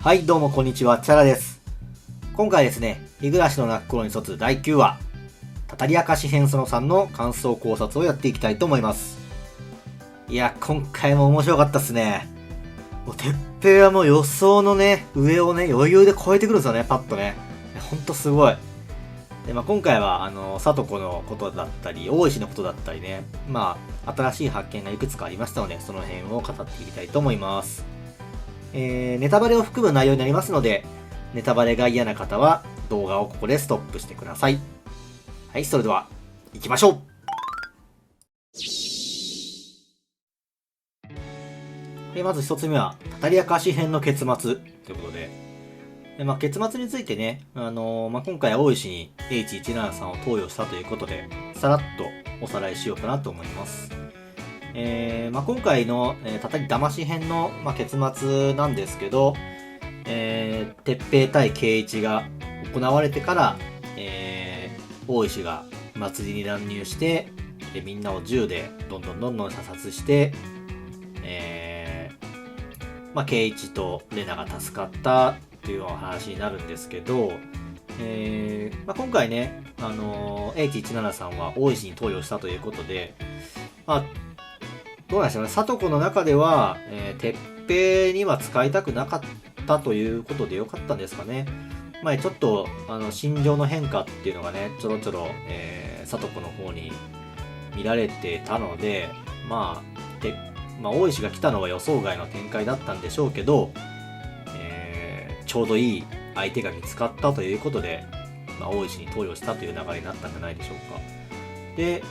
はい、どうもこんにちは、チャラです。今回ですね、日暮らしの泣く頃に卒第9話、たたり明かし編その3の感想考察をやっていきたいと思います。いや、今回も面白かったっすね。もう、てっぺいはもう予想のね、上をね、余裕で超えてくるんですよね、パッとね。ほんとすごい。で、今回は、里子のことだったり、大石のことだったりね、新しい発見がいくつかありましたので、その辺を語っていきたいと思います。ネタバレを含む内容になりますので、ネタバレが嫌な方は動画をここでストップしてください。はい、それでは行きましょう。まず一つ目は、たたり明かし編の結末ということで、結末についてね、今回は大石に H173 を投与したということで、さらっとおさらいしようかなと思います。今回の、たたり騙し編の、結末なんですけど、鉄平対圭一が行われてから、大石が祭りに乱入して、みんなを銃でどんどん射殺して、圭一とレナが助かったっていうような話になるんですけど、今回ね、H173 は大石に投与したということで、どうなんでしょうね。里子の中では、鉄平には使いたくなかったということでよかったんですかね。ちょっと、心情の変化っていうのがね、ちょろちょろ、里子の方に見られてたので、大石が来たのは予想外の展開だったんでしょうけど、ちょうどいい相手が見つかったということで、大石に投与したという流れになったんじゃないでしょうか。で、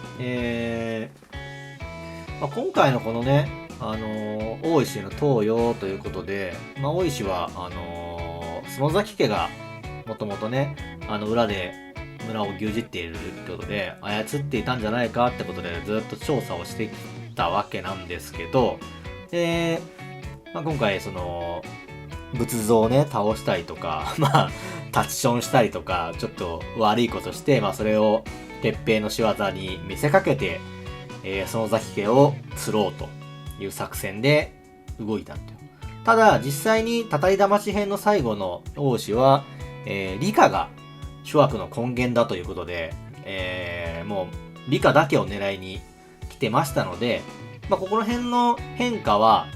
今回のこのね、大石への投与ということで、大石は、園崎家がもともとね、裏で村を牛耳っているってことで、操っていたんじゃないかってことでずっと調査をしてきたわけなんですけど、で、今回その、仏像をね、倒したりとか、タッチションしたりとか、ちょっと悪いことして、それを鉄平の仕業に見せかけて、園崎家を釣ろうという作戦で動いたんだよ。ただ、実際にたたり騙し編の最後の大石は、理科が諸悪の根源だということで、もう理科だけを狙いに来てましたので、ここの辺の変化は、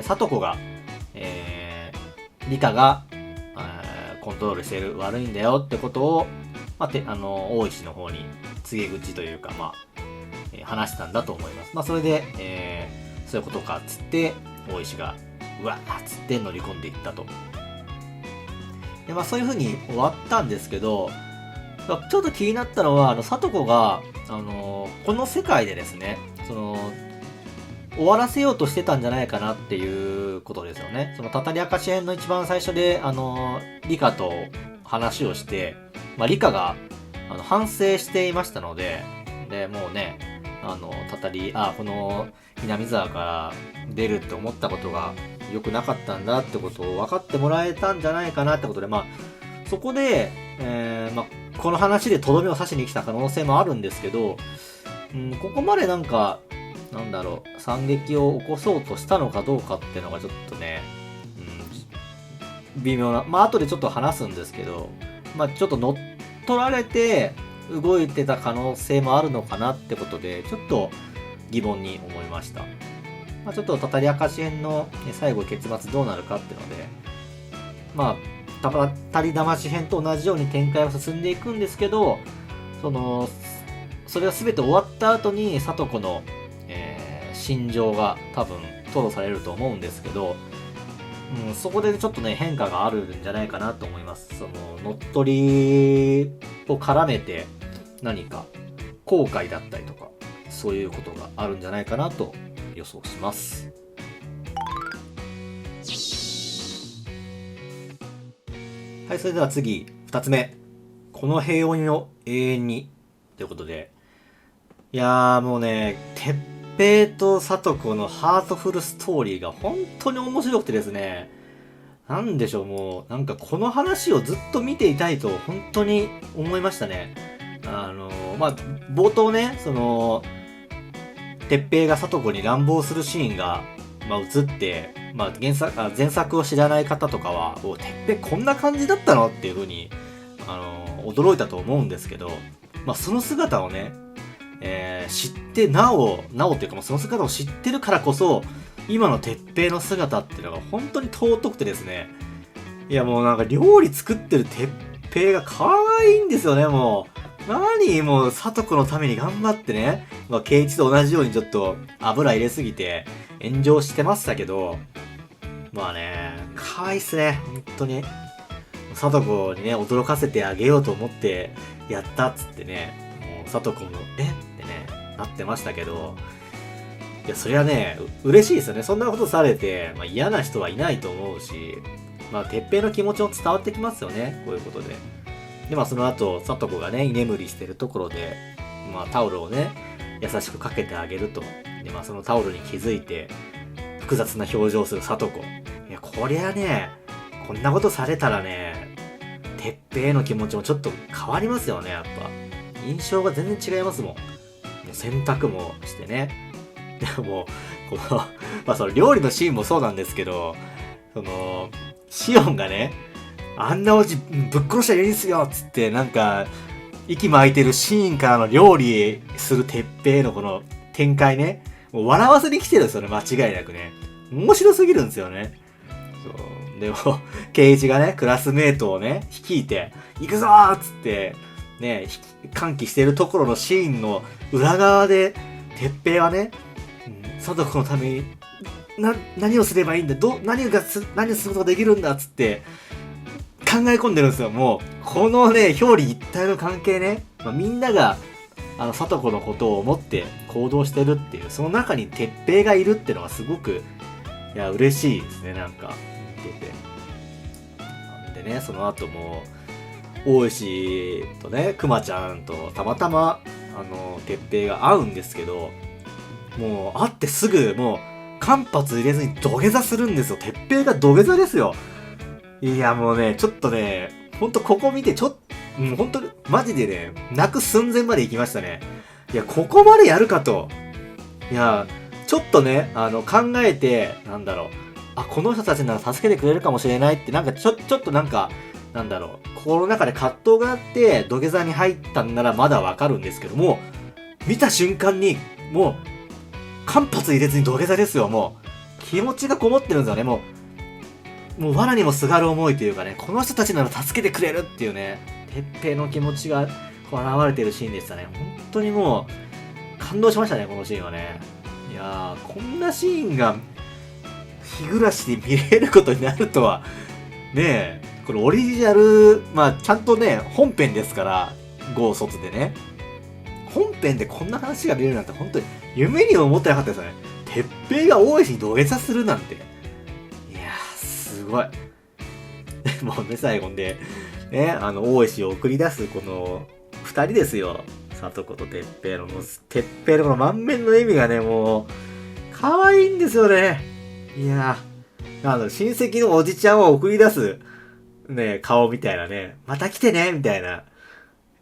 里子が、理科が、コントロールしてる悪いんだよってことを、大石の方に告げ口というか、話したんだと思います。それで、そういうことかっつって、大石が、うわっつって乗り込んでいったと。で、そういう風に終わったんですけど、ちょっと気になったのは、里子が、この世界でですね、終わらせようとしてたんじゃないかなっていうことですよね。そのたたり明かし編の一番最初で、理科と話をして、理科が、反省していましたので、で、もうね、この南沢から出るって思ったことが良くなかったんだってことを分かってもらえたんじゃないかなってことで、そこで、この話でとどめを刺しに来た可能性もあるんですけど、ここまで惨劇を起こそうとしたのかどうかっていうのがちょっとね、微妙な、後でちょっと話すんですけど、ちょっと乗っ取られて動いてた可能性もあるのかなってことで、ちょっと疑問に思いました。ちょっとたたり明かし編の最後結末どうなるかっていうので、たたり騙し編と同じように展開は進んでいくんですけど、それが全て終わった後に里子の、心情が多分吐露されると思うんですけど、そこでちょっとね変化があるんじゃないかなと思います。乗っ取りを絡めて何か後悔だったりとかそういうことがあるんじゃないかなと予想します。はい、それでは次2つ目、この平穏を永遠にということで、いやーもうね、鉄平と里子のハートフルストーリーが本当に面白くてですね、なんでしょう、もうこの話をずっと見ていたいと本当に思いましたね。冒頭ね、鉄平が里子に乱暴するシーンが、映って、まあ前作を知らない方とかは、てっぺいこんな感じだったのっていう風に、驚いたと思うんですけど、まあその姿をね、知ってなおっていうか、その姿を知ってるからこそ、今の鉄平の姿っていうのが本当に尊くてですね、いやもうなんか料理作ってる鉄平が可愛いんですよね、もう。もう、聡子のために頑張ってね、まあ、圭一と同じようにちょっと油入れすぎて炎上してましたけど、まあね、可愛いっすね、本当に。聡子にね、驚かせてあげようと思ってやったっつってね、もう聡子も、ってね、なってましたけど、いや、そりゃね、嬉しいですよね。そんなことされて、まあ、嫌な人はいないと思うし、まあ、鉄平の気持ちも伝わってきますよね、こういうことで。で、まあその後、聡子がね、居眠りしてるところで、まあタオルをね、優しくかけてあげると。で、まあそのタオルに気づいて、複雑な表情をする聡子。いや、こりゃね、こんなことされたらね、鉄平への気持ちもちょっと変わりますよね、やっぱ。印象が全然違いますもん。もう洗濯もしてね。でも、この、まあその料理のシーンもそうなんですけど、その、シオンがね、あんなおじぶっ殺しちゃいいんすよっつってなんか息巻いてるシーンからの料理する鉄平のこの展開ね、もう笑わせに来てるんですよね、間違いなくね。面白すぎるんですよね。そうでも圭一がねクラスメートをね率いて行くぞーっつってね歓喜してるところのシーンの裏側で鉄平はね、貞子のために何をすればいいんだ、何をすることができるんだっつって考え込んでるんですよ。もうこのね表裏一体の関係ね、まあ、みんなが聡子のことを思って行動してるっていう、その中に鉄平がいるっていうのがすごく嬉しいですね。なんか見てて、なんでね、その後も大石とねくまちゃんとたまたま鉄平が会うんですけど、もう会ってすぐもう間髪入れずに土下座するんですよ。鉄平が土下座ですよ。いやもうね、ちょっとね、ほんとここ見てもうほんとマジでね、泣く寸前まで行きましたね。いや、ここまでやるかと。いや、ちょっとね、考えて、なんだろう。この人たちなら助けてくれるかもしれないって、なんかちょっとなんか、なんだろう。心の中で葛藤があって、土下座に入ったんならまだわかるんですけども、見た瞬間に、もう、間髪入れずに土下座ですよ、もう。気持ちがこもってるんですよね、もう藁にもすがる思いというかね、この人たちなら助けてくれるっていうね、鉄平の気持ちがこう現れているシーンでしたね。本当にもう、感動しましたね、このシーンはね。いやー、こんなシーンが、日暮らしで見れることになるとは、ねえ、これオリジナル、まあ、ちゃんとね、本編ですから、豪卒でね。本編でこんな話が見れるなんて、本当に夢にも思ってなかったですよね。鉄平が大石に土下座するなんて。すごい。もうね、最後で、ね、大石を送り出すこの二人ですよ。聡子と鉄平の、もう、鉄平のこの満面の笑みがね、もう、可愛いんですよね。いや親戚のおじちゃんを送り出す、ね、顔みたいなね、また来てねみたいな。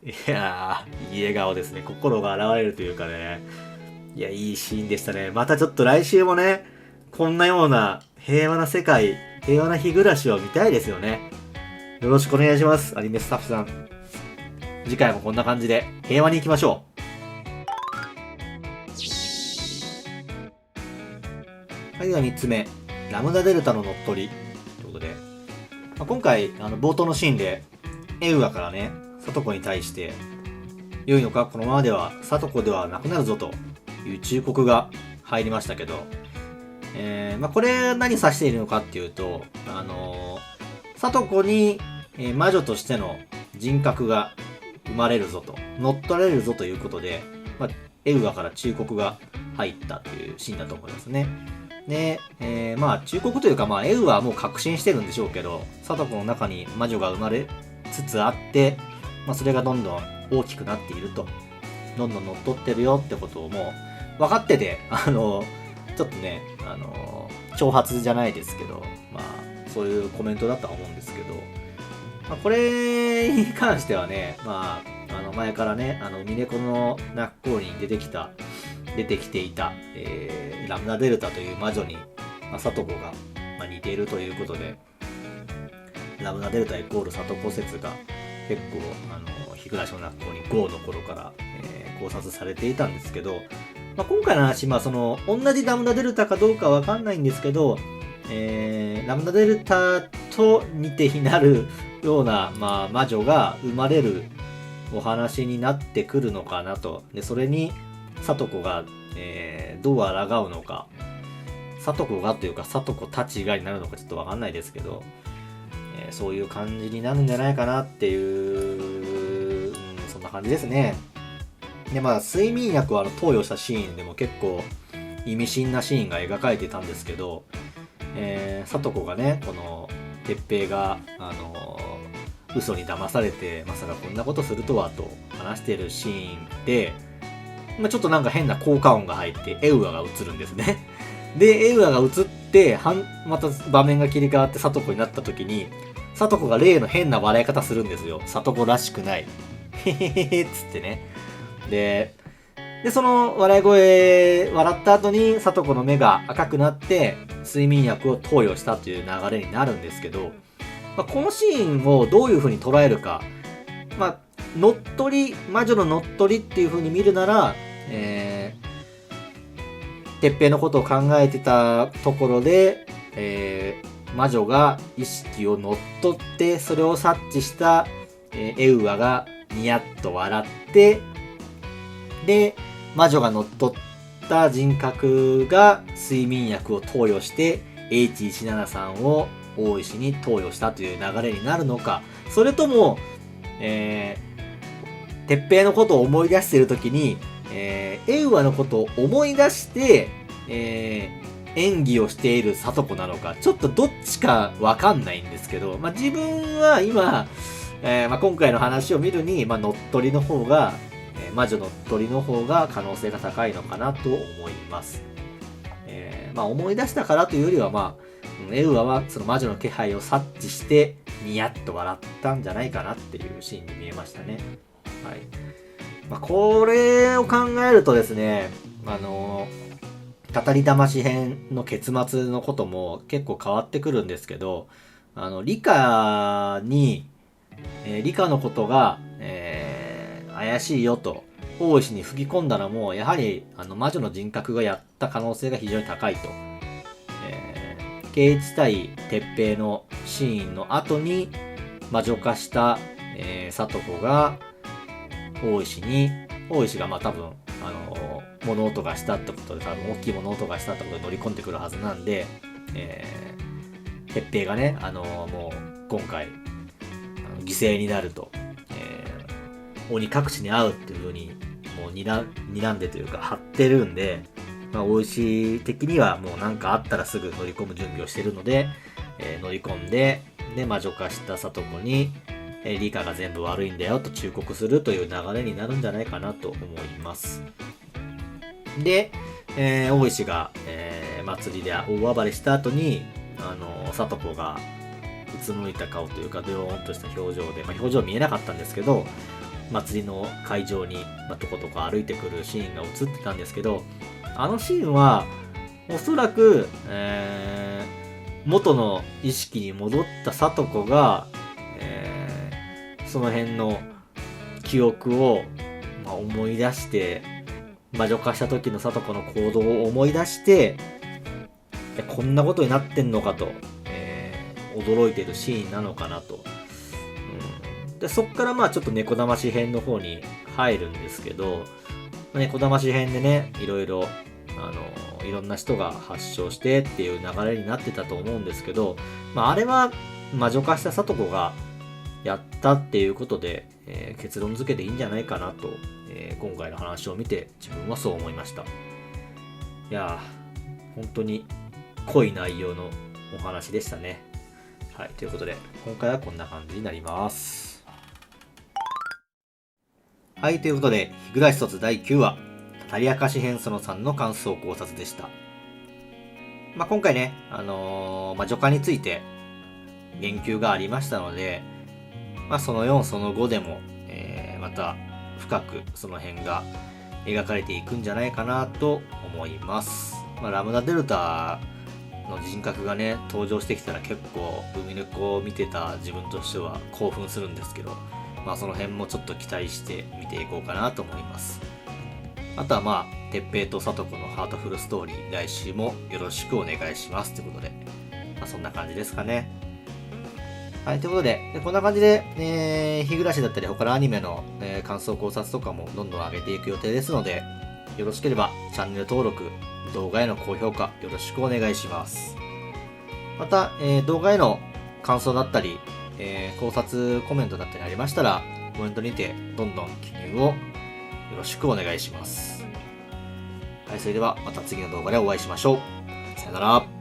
いやいい笑顔ですね。心が現れるというかね。いや、いいシーンでしたね。またちょっと来週もね、こんなような平和な世界、平和な日暮らしを見たいですよね。よろしくお願いします。アニメスタッフさん。次回もこんな感じで平和に行きましょう。はい、では3つ目。ラムダデルタの乗っ取り。ということで、今回、冒頭のシーンで、エウガからね、聡子に対して、良いのかこのままでは聡子ではなくなるぞという忠告が入りましたけど、これ何指しているのかっていうと、聡子に、魔女としての人格が生まれるぞと、乗っ取られるぞということで、エウガから忠告が入ったというシーンだと思いますね。で、忠告というか、エウガはもう確信してるんでしょうけど、聡子の中に魔女が生まれつつあって、それがどんどん大きくなっていると、どんどん乗っ取ってるよってことをもう分かってて、ちょっとね、挑発じゃないですけど、そういうコメントだとは思うんですけど、これに関してはね、前からね、ミネコのナッコーに出てきていた、ラムダデルタという魔女に、聡子がているということで、ラムダデルタイコール里子説が結構日暮の学校に GO の頃から、考察されていたんですけど、今回の話、同じラムダデルタかどうかわかんないんですけど、ラムダデルタと似て非なるような、魔女が生まれるお話になってくるのかなと。で、それに里子が、どう抗うのか、里子がというか里子たちがになるのかちょっとわかんないですけど、そういう感じになるんじゃないかなっていう、そんな感じですね。で、睡眠薬を投与したシーンでも結構意味深なシーンが描かれてたんですけど、里子がね、この鉄平が嘘に騙されてまさかこんなことするとはと話しているシーンで、ちょっとなんか変な効果音が入ってエウアが映るんですね。で、エウアが映ってまた場面が切り替わって里子になった時に、里子が例の変な笑い方するんですよ。里子らしくない。へへへへっつってね。で、その笑った後に里子の目が赤くなって睡眠薬を投与したという流れになるんですけど、このシーンをどういう風に捉えるか、乗っ取り、魔女の乗っ取りっていう風に見るなら、鉄平のことを考えてたところで、魔女が意識を乗っ取ってそれを察知したエウアがニヤッと笑って、で魔女が乗っ取った人格が睡眠薬を投与して H173 を大石に投与したという流れになるのか、それとも、鉄平のことを思い出しているときに、エウアのことを思い出して、演技をしている里子なのか、ちょっとどっちかわかんないんですけど、自分は今、今回の話を見るに、乗っ取りの方が、魔女乗っ取りの方が可能性が高いのかなと思います。思い出したからというよりは、エウアはその魔女の気配を察知してニヤッと笑ったんじゃないかなっていうシーンに見えましたね。はい。これを考えるとですね、語り魂編の結末のことも結構変わってくるんですけど、リカのことが、怪しいよと大石に吹き込んだのもやはり魔女の人格がやった可能性が非常に高いと。圭一対鉄平のシーンの後に魔女化した、里子が大石が多分物音がしたってことで、多分大きい物音がしたってことで乗り込んでくるはずなんで、鉄平がねもう今回犠牲になると、鬼隠しに会うっていう風にもう睨んでというか張ってるんで、大石的にはもう何かあったらすぐ乗り込む準備をしてるので、乗り込んで魔女化した里子に、リカが全部悪いんだよと忠告するという流れになるんじゃないかなと思います。で、大石が、祭りで大暴れした後に里子がうつむいた顔というかドヨーンとした表情で、表情見えなかったんですけど、祭りの会場に、とことこ歩いてくるシーンが映ってたんですけど、あのシーンはおそらく、元の意識に戻った里子が、その辺の記憶を、思い出して魔女化した時の里子の行動を思い出してこんなことになってんのかと、驚いてるシーンなのかなと。でそっからちょっと猫魂編の方に入るんですけど、猫魂編でねいろんな人が発症してっていう流れになってたと思うんですけど、あれは魔女化した里子がやったっていうことで、結論付けていいんじゃないかなと、今回の話を見て自分はそう思いました。いやー本当に濃い内容のお話でしたね。はい、ということで今回はこんな感じになります。はい、ということで日暮卒第9話語り明かし編その3の感想考察でした。今回ね魔女化について言及がありましたので、その4その5でも、また深くその辺が描かれていくんじゃないかなと思います。ラムダデルタの人格がね、登場してきたら結構、海猫を見てた自分としては興奮するんですけど、その辺もちょっと期待して見ていこうかなと思います。あとは鉄平と聡子のハートフルストーリー、来週もよろしくお願いしますということで、そんな感じですかね。はい、ということで、こんな感じで、日暮らしだったり他のアニメの、感想考察とかもどんどん上げていく予定ですので、よろしければチャンネル登録、動画への高評価よろしくお願いします。また、動画への感想だったり、考察コメントだったりありましたら、コメントにてどんどん記入をよろしくお願いします。はい、それではまた次の動画でお会いしましょう。さよなら。